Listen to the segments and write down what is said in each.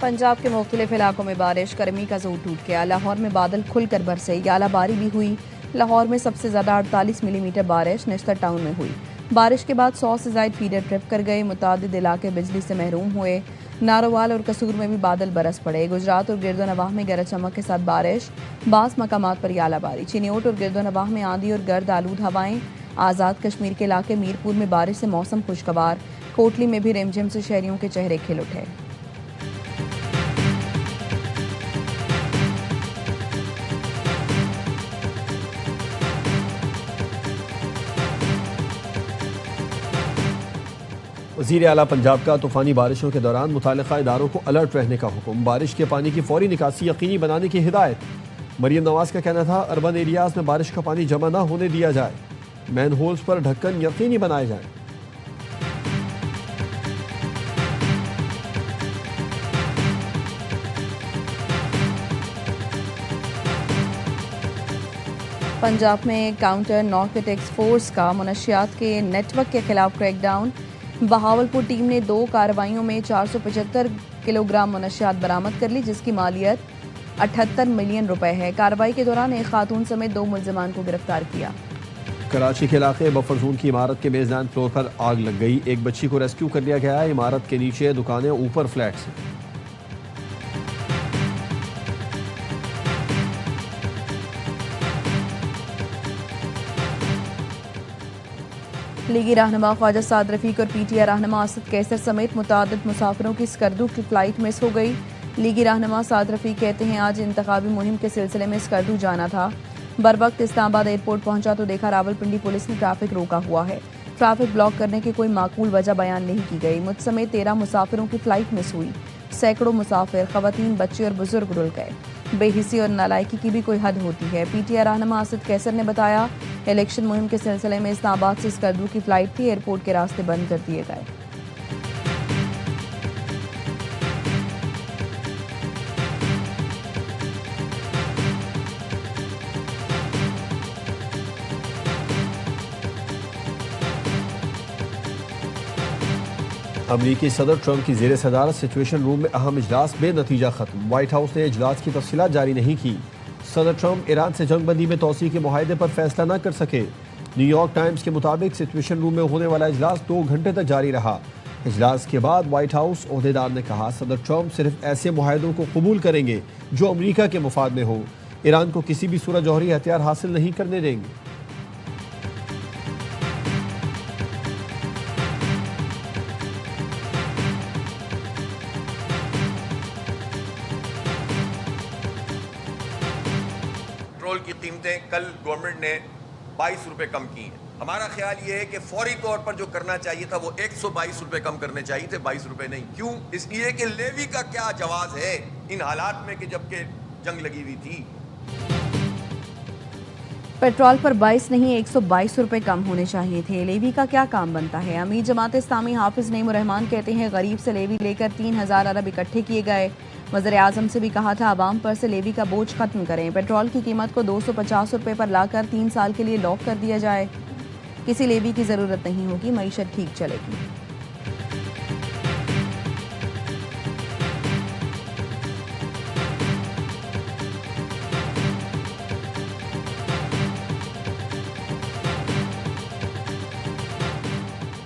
पंजाब के मुख्तलिफ इलाकों में बारिश, गर्मी का जोर टूट गया। लाहौर में बादल खुलकर बरसे, आलाबारी भी हुई। लाहौर में सबसे ज़्यादा 48 मिलीमीटर बारिश नेशनल टाउन में हुई। बारिश के बाद 100 से ज़ायद फीडर ट्रिप कर गए। मुतादिद इलाके बिजली से महरूम हुए। नारोवाल और कसूर में भी बादल बरस पड़े। गुजरात और गिरदोनवाह में गरज चमक के साथ बारिश, बास मकामात पर आलाबारी। चिनियोट और गिरदोनवाह में आंधी और गर्द आलूद हवाएं। आज़ाद कश्मीर के इलाके मीरपुर में बारिश से मौसम खुशगवार। कोटली में भी रिमझिम से शहरियों के चेहरे खिल उठे। वज़ीर आला पंजाब का तूफ़ानी बारिशों के दौरान मुताल्लिक़ा इदारों को अलर्ट रहने का हुक्म। बारिश के पानी की फौरी निकासी यकीनी बनाने की हिदायत। मरीम नवाज का कहना था अर्बन एरियाज में बारिश का पानी जमा न होने दिया जाए। मैन होल्स पर ढक्कन यकीनी बनाए जाएं। पंजाब में काउंटर नारकोटिक्स फोर्स का मुनशियात के नेटवर्क के खिलाफ क्रैकडाउन। बहावलपुर टीम ने 2 कार्रवाइयों में 475 किलोग्राम मुनशियात बरामद कर ली, जिसकी मालियत 78 मिलियन रुपए है। कार्रवाई के दौरान एक खातून समेत 2 मुल्जिमान को गिरफ्तार किया। कराची के इलाके बफर जोन की इमारत के मेजबान फ्लोर पर आग लग गई। एक बच्ची को रेस्क्यू कर लिया गया। इमारत के नीचे दुकानें, ऊपर फ्लैट्स। लीगी रहनुमा ख्वाजा साद रफीक और पीटीआई रहनुमा असद कैसर समेत मुतादिद मुसाफिरों की स्कर्दू की फ़्लाइट मिस हो गई। लीगी रहनुमा साद रफीक कहते हैं आज इंतखाबी मुहिम के सिलसिले में स्कर्दू जाना था। बर वक्त इस्लामाबाद एयरपोर्ट पहुंचा तो देखा रावलपिंडी पुलिस ने ट्रैफिक रोका हुआ है। ट्रैफिक ब्लॉक करने की कोई माकूल वजह बयान नहीं की गई। मुझ समेत 13 मुसाफिरों की फ़्लाइट मिस हुई। सैकड़ों मुसाफिर, ख़वातीन, बच्चे और बुजुर्ग रुल गए। बेहिसी और नालायकी की भी कोई हद होती है। पीटीआई रहनुमा असद कैसर ने बताया इलेक्शन मुहिम के सिलसिले में इस्लामाबाद से स्कर्दू की फ़्लाइट थी, एयरपोर्ट के रास्ते बंद कर दिए गए। अमरीकी सदर ट्रंप की ज़ेर सदारत सिचुएशन रूम में अहम इजलास बेनतीजा खत्म। व्हाइट हाउस ने इजलास की तफसीलात जारी नहीं की। सदर ट्रंप ईरान से जंगबंदी में तोसी के मुआहदे पर फैसला न कर सके। न्यूयॉर्क टाइम्स के मुताबिक सिचुएशन रूम में होने वाला इजलास 2 घंटे तक जारी रहा। इजलास के बाद व्हाइट हाउस ओहदेदार ने कहा सदर ट्रंप सिर्फ ऐसे मुआहदों को कबूल करेंगे जो अमरीका के मुफाद में हो। ईरान को किसी भी सूरत जौहरी हथियार हासिल नहीं करने देंगे। पेट्रोल की कीमतें कल गवर्नमेंट ने 22 रुपए कम की हैं। हमारा ख्याल ये है कि फौरी तौर पर जो करना चाहिए था वो 122 रुपए कम करने चाहिए थे, 22 रुपए नहीं। क्यों? इसलिए कि लेवी का क्या जवाब है इन हालात में कि जबकि जंग लगी हुई थी। पेट्रोल पर 22 नहीं 122 रुपए कम होने चाहिए थे। लेवी का क्या काम बनता है? अमीर जमात इस्लामी हाफिज नईमुर्रहमान कहते हैं गरीब से लेवी लेकर 3000 अरब इकट्ठे किए गए। वज़ीर आज़म से भी कहा था आवाम पर से लेवी का बोझ खत्म करें। पेट्रोल की कीमत को 250 रुपए पर लाकर 3 साल के लिए लॉक कर दिया जाए। किसी लेवी की ज़रूरत नहीं होगी, मईशत ठीक चलेगी।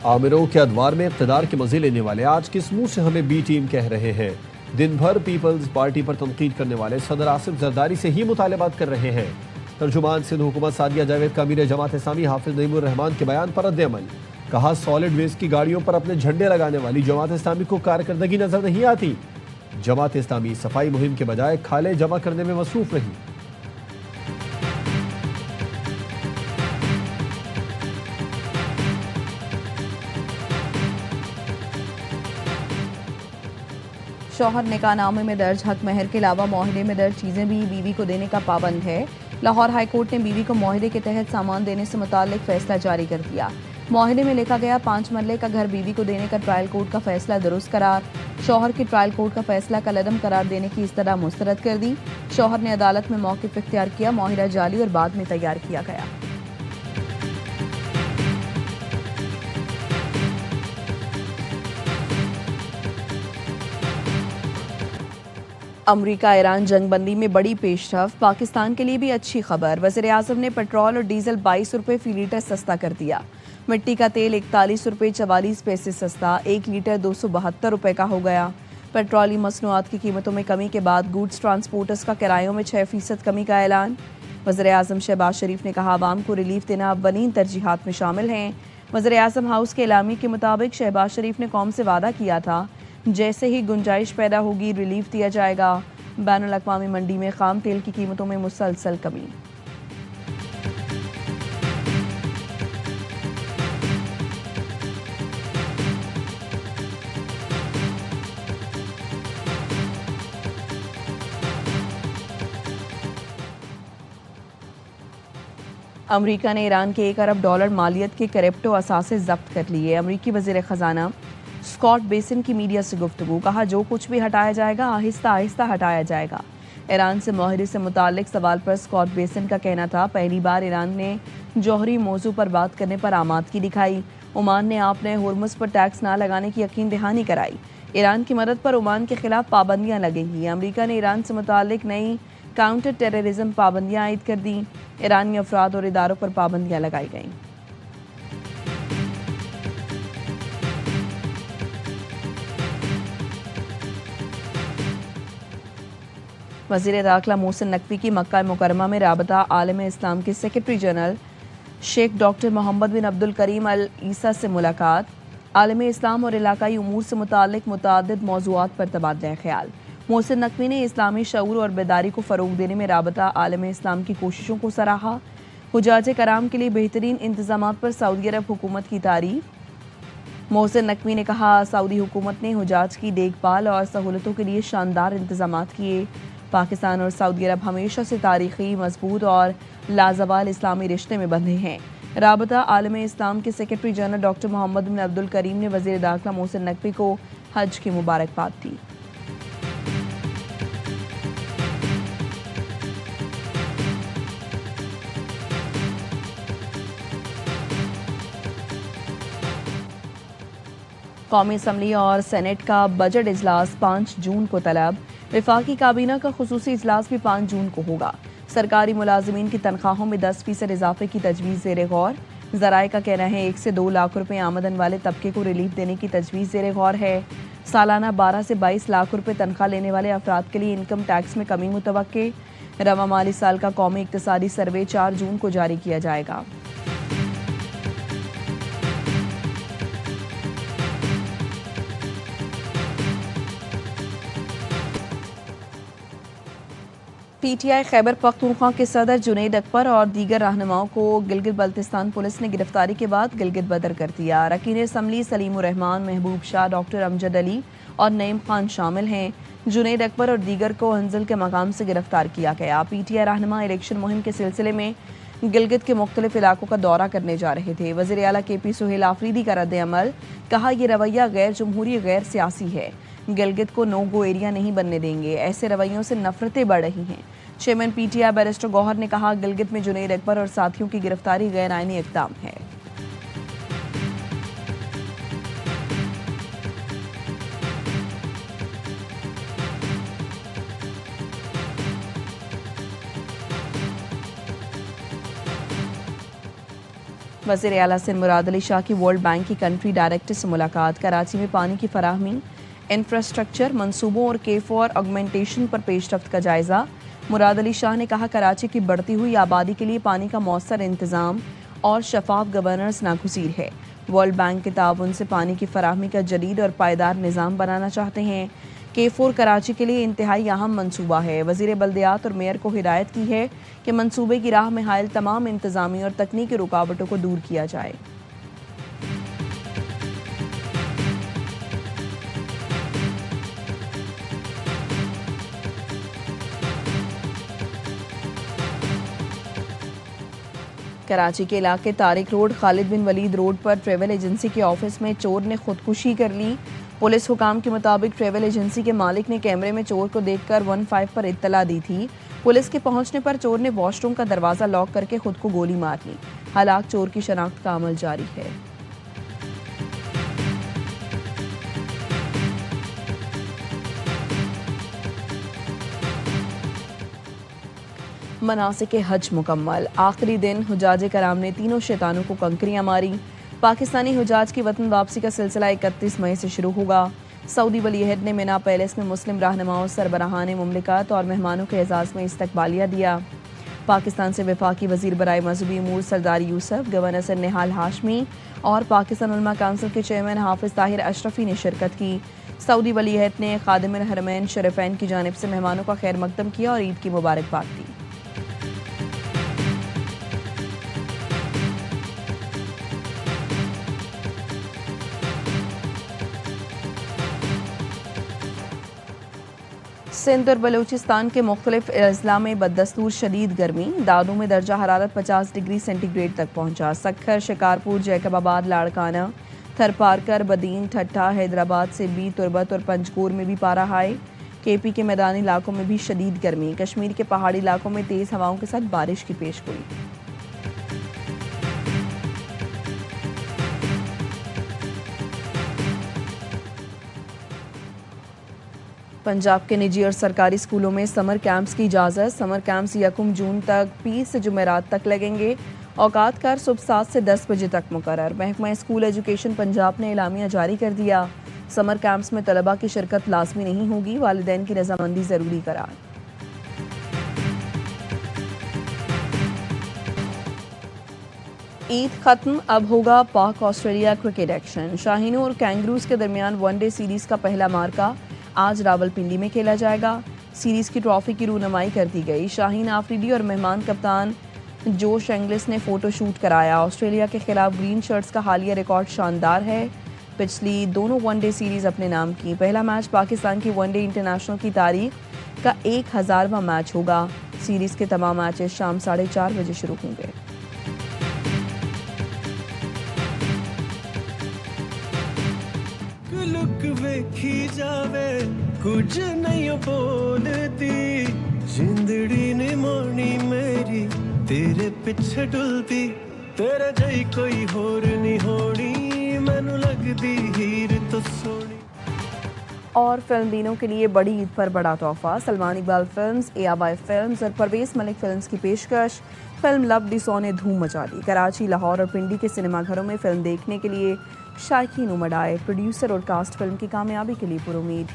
आमिरों के अदवार में इक़्तिदार के मज़े लेने वाले आज किस मुँह से हमें बी टीम कह रहे हैं? दिन भर पीपल्स पार्टी पर तनकीद करने वाले सदर आसिफ जरदारी से ही मुतालबात कर रहे हैं। तर्जुमान सिंध हुकूमत सादिया जावेद का अमीर जमात इस्लामी हाफिज नईमुर्रहमान के बयान पर रद्द-ए-अमल। कहा सॉलिड वेस्ट की गाड़ियों पर अपने झंडे लगाने वाली जमात इस्लामी को कारकर्दगी नजर नहीं आती। जमात इस्लामी सफाई मुहिम के बजाय खाले जमा करने में मसरूफ रही। शौहर निकाहनामे में दर्ज हक महर के अलावा मुआहदे में दर्ज चीज़ें भी बीवी को देने का पाबंद है। लाहौर हाई कोर्ट ने बीवी को मुआहदे के तहत सामान देने से मुताल्लिक फैसला जारी कर दिया। मुआहदे में लिखा गया 5 मरले का घर बीवी को देने का ट्रायल कोर्ट का फैसला दुरुस्त करार। शौहर की ट्रायल कोर्ट का फैसला कलअदम करार देने की इस्तदा मुस्तरद कर दी। शौहर ने अदालत में मौक़िफ़ इख्तियार किया। मुआहिदा जाली और बाद में तैयार किया गया। अमरीका ईरान जंगबंदी में बड़ी पेशरफ, पाकिस्तान के लिए भी अच्छी खबर। वज़ीर आज़म ने पेट्रोल और डीजल 22 रुपये फी लीटर सस्ता कर दिया। मिट्टी का तेल 41 रुपये 44 पैसे सस्ता 1 लीटर 272 रुपये का हो गया। पेट्रोलियम मसनूआत की कीमतों में कमी के बाद गुड्स ट्रांसपोर्टर्स का किरायों में 6% कमी का ऐलान। वज़ीर आज़म शहबाज शरीफ ने कहा आवाम को रिलीफ देना अव्वलीन तरजीहात में शामिल हैं। वज़ीर आज़म हाउस के एलामी के मुताबिक शहबाज शरीफ ने कौम से वादा किया था जैसे ही गुंजाइश पैदा होगी रिलीफ दिया जाएगा। बैनुल अक़वामी मंडी में खाम तेल की कीमतों में मुसलसल कमी। अमरीका ने ईरान के $1 अरब मालियत के क्रिप्टो असासे जब्त कर लिए। अमरीकी वज़ीर ख़जाना स्कॉट बेसन की मीडिया से गुफ्तगू, कहा जो कुछ भी हटाया जाएगा आहिस्ता आहिस्ता हटाया जाएगा। ईरान से माहिरे से मुतालिक सवाल पर स्कॉट बेसन का कहना था पहली बार ईरान ने जौहरी मौजू पर बात करने पर आमादगी दिखाई। ओमान ने आपने होर्मुज़ पर टैक्स ना लगाने की यकीन दहानी कराई। ईरान की मदद पर ओमान के खिलाफ पाबंदियां लगेंगी। अमरीका ने ईरान से मुतालिक नई काउंटर टेररिज्म पाबंदियां आयद कर दी। ईरानी अफराद और इदारों पर पाबंदियां लगाई गईं। वज़ीर दाखिला मोहसिन नकवी की मक्का मुकरमा में राबता आलम इस्लाम के secretary general Sheikh doctor Mohammad bin Abdul Karim Al Issa से मुलाकात। आलम इस्लाम और इलाकाई उमूर से मुतालिक मुतादिद मौज़ूआत पर तबादला ख्याल। मोहसिन नकवी ने इस्लामी शऊर और बेदारी को फ़रोग देने में राबता आलम इस्लाम की कोशिशों को सराहा। हुजाज कराम के लिए बेहतरीन इंतज़ामात पर सऊदी अरब हुकूमत की तारीफ। मोहसिन नकवी ने कहा सऊदी हुकूमत ने हुजाज की देखभाल और सहूलतों के लिए शानदार इंतज़ामात किए। पाकिस्तान और सऊदी अरब हमेशा से तारीख़ी, मजबूत और लाजवाल इस्लामी रिश्ते में बंधे हैं। राबता आलम इस्लाम के secretary general doctor Mohammad bin Abdul करीम ने वज़ीर दाखिला मोहसिन नकवी को हज की मुबारकबाद दी। कौमी असम्बली और सेनेट का बजट इजलास 5 जून को तलब। वफाकी काबीना का खुसूसी इजलास भी 5 जून को होगा। सरकारी मुलाजमीन की तनख्वाहों में 10% इजाफे की तजवीज़ ज़ेर गौर। ज़राए का कहना है 1 से 2 लाख रुपए आमदन वाले तबके को रिलीफ देने की तजवीज़ ज़ेर गौर है। सालाना 12 से 22 लाख रुपए तनख्वाह लेने वाले अफराद के लिए इनकम टैक्स में कमी मुतवक्के। रवा माली साल का कौमी इक्तिसादी सर्वे 4 जून को जारी किया जाएगा। पीटीआई खैबर पख्तूनख्वा के सदर जुनैद अकबर और दीगर रहनुमाओं को गिलगित बल्तिस्तान पुलिस ने गिरफ्तारी के बाद गिलगित बदर कर दिया। अरकान असम्बली सलीमुर रहमान, महबूब शाह, डॉक्टर अमजद अली और नईम खान शामिल हैं। जुनैद अकबर और दीगर को हंजल के मकाम से गिरफ्तार किया गया। पीटीआई रहनुमा इलेक्शन मुहिम के सिलसिले में गिलगित के मुख्तलिफ इलाकों का दौरा करने जा रहे थे। वज़ीर आला KP सुहेल आफरीदी का रद्द अमल, कहा यह रवैया गैर जमहूरी गैर सियासी है। गिलगित को नो गो एरिया नहीं बनने देंगे। ऐसे रवैयों से नफरतें बढ़ रही हैं। चेयरमैन पीटीआई बैरिस्टर गौहर ने कहा गिलगित में जुनैद अकबर और साथियों की गिरफ्तारी गैर आईनी इक़दाम है। वज़ीर आला सिंध मुराद अली शाह की वर्ल्ड बैंक की कंट्री डायरेक्टर से मुलाकात। कराची में पानी की फराहमी, इंफ्रास्ट्रक्चर, मंसूबों और K4 ऑगमेंटेशन पर पेशरफ्त का जायजा। मुराद अली शाह ने कहा कराची की बढ़ती हुई आबादी के लिए पानी का मौसर इंतज़ाम और शफाफ गवर्नेंस नागुज़ीर है। वर्ल्ड बैंक के ताउन से पानी की फराहमी का जदीद और पायदार निज़ाम बनाना चाहते हैं। K4 कराची के लिए इंतहाई अहम मनसूबा है। वज़ीर बल्दियात और मेयर को हिदायत की है कि मनसूबे की राह में हायल तमाम इंतज़ामी और तकनीकी रुकावटों को दूर किया जाए। कराची के इलाके तारिक रोड, खालिद बिन वलीद रोड पर ट्रैवल एजेंसी के ऑफिस में चोर ने खुदकुशी कर ली। पुलिस हुकाम के मुताबिक ट्रैवल एजेंसी के मालिक ने कैमरे में चोर को देखकर 15 पर इत्तला दी थी। पुलिस के पहुंचने पर चोर ने वॉशरूम का दरवाज़ा लॉक करके खुद को गोली मार ली। हालांकि चोर की शनाख्त का अमल जारी है। मनासिक हज मुकम्मल। आखिरी दिन हुजाज कराम ने तीनों शैतानों को कंकरियां मारी। पाकिस्तानी हुजाज की वतन वापसी का सिलसिला 31 मई से शुरू होगा। सऊदी वलीअहद ने मिना पैलेस में मुस्लिम रहनुमाओं, सरबराहान मुमलिकत और मेहमानों के एजाज़ में इस्तकबालिया दिया। पाकिस्तान से वफाकी वज़ीर बराए मज़हबी उमूर सरदार यूसुफ, गवर्नर सर निहाल हाशमी और पाकिस्तान उलमा काउंसिल के चेयरमैन हाफिज़ ताहिर अशरफी ने शिरकत की। सऊदी वलीअहद ने खादिमुल हरमैन शरीफैन की जानिब से मेहमानों का खैर मकदम किया और ईद की मुबारकबाद दी। सिंध और बलूचिस्तान के मुख्तलिफ अजला में बदस्तूर शदीद गर्मी। दादू में दर्जा हरारत 50 डिग्री सेंटीग्रेड तक पहुंचा। सक्खर, शिकारपुर, जैकबाबाद, लाड़काना, थरपारकर, बदीन, ठट्ठा, हैदराबाद से भी तुरबत और पंजगोर में भी पारा हाई। केपी के मैदानी इलाकों में भी शदीद गर्मी। कश्मीर के पहाड़ी इलाकों में तेज़ हवाओं के साथ बारिश की पेशगोई। पंजाब के निजी और सरकारी स्कूलों में समर कैंप्स की इजाज़त। समर कैंप्स 1 जून तक 20 से जुमेरात तक लगेंगे। औकात कार सुबह 7 से 10 बजे तक मुकर्रर। महकमा स्कूल एजुकेशन पंजाब ने एलामिया जारी कर दिया। समर कैंप्स में तलबा की शिरकत लाजमी नहीं होगी, वालिदैन की रजामंदी ज़रूरी करार। ईद खत्म, अब होगा पाक ऑस्ट्रेलिया क्रिकेट एक्शन। शाहीनों और कैंगरूज के दरमियान वनडे सीरीज़ का पहला मार्का आज रावलपिंडी में खेला जाएगा। सीरीज़ की ट्रॉफी की रूनुमाई कर दी गई। शाहीन आफरीदी और मेहमान कप्तान जोश एंग्लिस ने फ़ोटो शूट कराया। ऑस्ट्रेलिया के खिलाफ ग्रीन शर्ट्स का हालिया रिकॉर्ड शानदार है। पिछली दोनों वनडे सीरीज़ अपने नाम की। पहला मैच पाकिस्तान की वनडे इंटरनेशनल की तारीख का 1000वां मैच होगा। सीरीज़ के तमाम मैचेस शाम 4:30 बजे शुरू होंगे। लुक वेखी जावे कुछ नहीं बोलती, जिंदड़ी ने मोनी मेरी तेरे पीछे डुलती, तेरे जई कोई होर नहीं होनी, मैनू लगदी हीर तो सोनी। और फिल्म दीनों के लिए बड़ी ईद पर बड़ा तोहफा। Salman Iqbal films, ARY films और परवेज मलिक फिल्म्स की पेशकश। फिल्म लव दी 100 ने धूम मचा दी। कराची, लाहौर और पिंडी के सिनेमाघरों में फिल्म देखने के लिए शायकीन उमड़ आए। प्रोड्यूसर और कास्ट फिल्म की कामयाबी के लिए पुरुमीद।